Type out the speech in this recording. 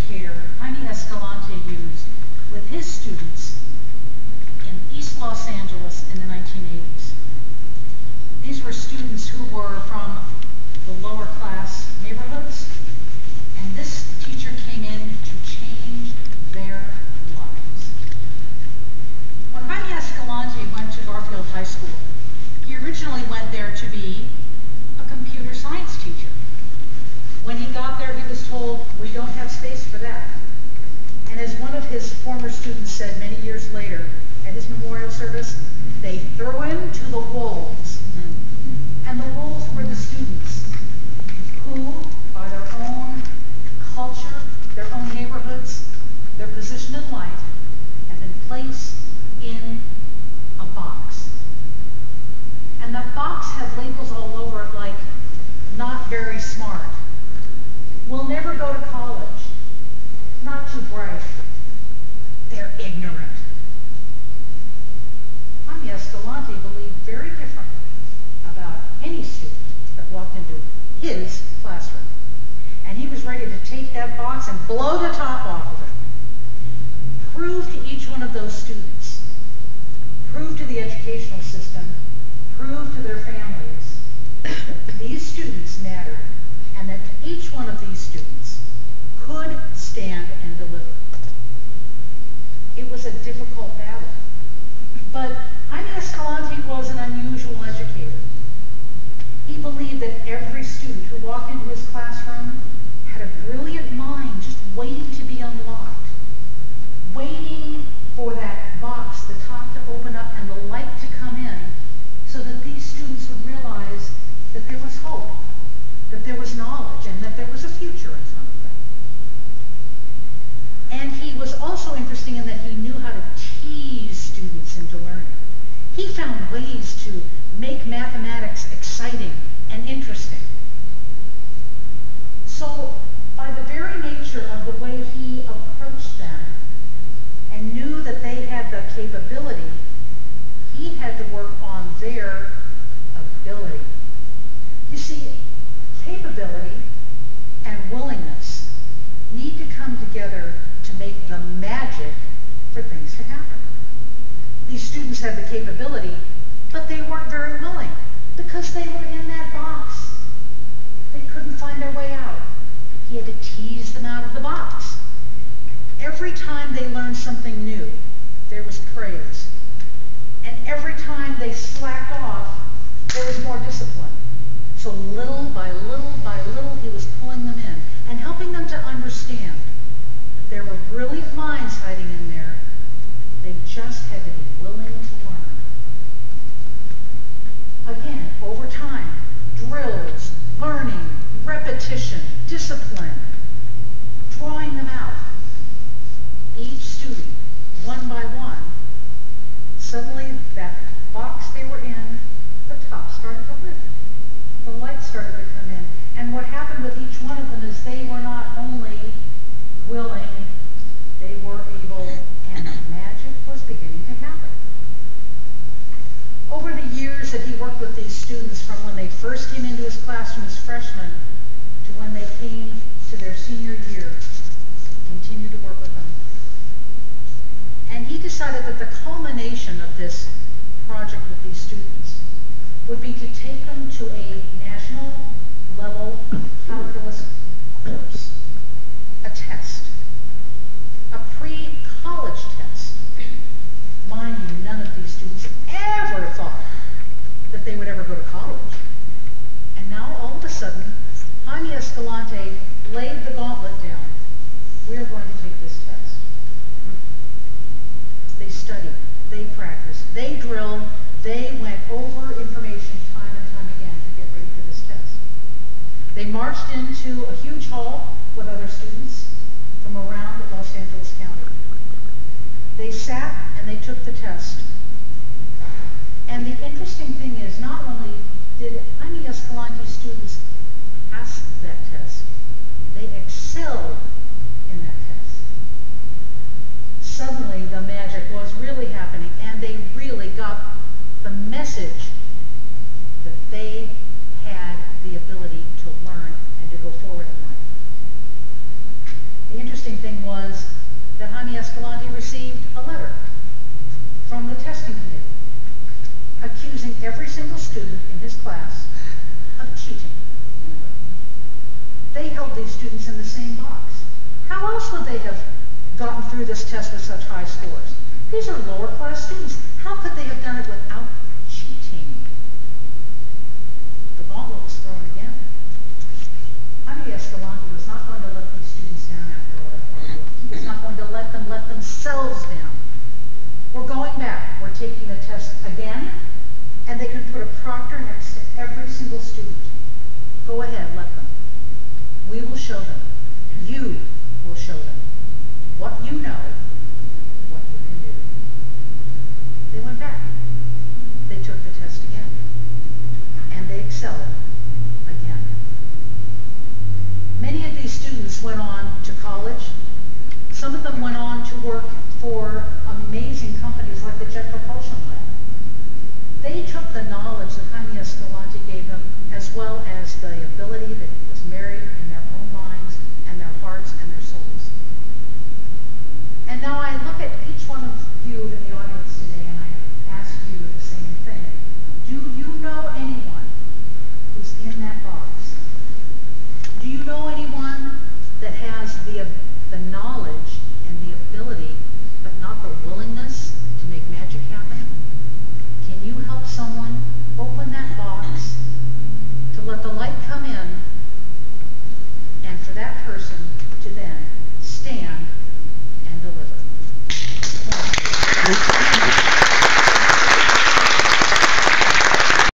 educator Jaime Escalante used with his students in East Los Angeles in the 1980s. These were students who were from the lower class neighborhoods, and this teacher came in to change their lives. When Jaime Escalante went to Garfield High School, he originally went there to be a computer science teacher. When he got there, he was told, "We don't have space for that." And as one of his former students said many years later at his memorial service, they threw him to the wolves. And the wolves were the students who, by their own culture, their own neighborhoods, their position in life, have been placed in a box. And that box had labels all over it like, "Not very smart," "Will never go to college," "Not too bright," "They're ignorant." Jaime Escalante believed very differently about any student that walked into his classroom. And he was ready to take that box and blow the top off of it. Prove to each one of those students, prove to the educational system, prove to their families that these students mattered and that each one of these students could stand and deliver. It was a difficult battle, but Jaime Escalante was an unusual educator. He believed that every student who walked into his classroom had a brilliant mind just waiting to be unlocked, waiting for that box, the top to open up and the light to come in, so that these students would realize that there was hope, that there was knowledge, and that there was a future in front of them. And he was also interesting in that he knew how to tease students into learning. He found ways to make mathematics exciting and interesting. So, by the very nature of the way he approached them and knew that they had the capability, he had to work on their ability. You see, capability and willingness need to come together to make the magic for things to happen. These students had the capability, but they weren't very willing because they were in that box. They couldn't find their way out. He had to tease them out of the box. Every time they learned something new, there was praise. And every time they slacked off, there was more discipline. So little by little by little, he was pulling them in and helping them to understand that there were brilliant minds hiding in there. They just had to be willing to learn. Again, over time, drills, learning, repetition, discipline, drawing them out. Each student, one by one, suddenly that box they were in, the top started to lift. The light started to come in. And what happened with each one of them is they were not only willing, they were able, and magic was beginning to happen. Over the years that he worked with these students, from when they first came into his classroom as freshmen to when they came to their senior year, he continued to work with them. And he decided that the culmination of this project with these students would be to take them to a national level calculus course, a test, a pre-college test. Mind you, none of these students ever thought that they would ever go to college. And now all of a sudden, Jaime Escalante laid the gauntlet down. We're going to take this test. They studied, they practiced, they drilled, they went over information time and time again to get ready for this test. They marched into a huge hall with other students from around Los Angeles County. They sat and they took the test. And the interesting thing is, not only did Jaime Escalante students pass that test, they excelled in that test. Suddenly the magic was really happening, and they really got the message that they had the ability to learn and to go forward in life. The interesting interesting thing was that Jaime Escalante received a letter from the testing committee accusing every single student in his class of cheating. They held these students in the same box. How else would they have gotten through this test with such high scores? These are lower class students. How could they have done it without cheating? The gauntlet was thrown again. Jaime Escalante was not going to let these students down after all that hard work. He was not going to let them let themselves down. We're going back. We're taking the test again, and they can put a proctor next to every single student. Go ahead, let them. We will show them. You will show them what you know, what you can do. They went back. They took the test again. And they excelled again. Many of these students went on to college. Some of them went on to work for amazing companies like the Jet Propulsion Lab. They took the knowledge that Jaime Escalante gave them, as well as the ability that was married in their own minds and their hearts and their souls. And now I look at each one of you in the audience today and I ask you the same thing. Do you know anyone who's in that box? Do you know anyone that has the knowledge and the ability, but not the willingness to make magic happen? Can you help someone open that box to let the light come in, and for that person to then stand and deliver?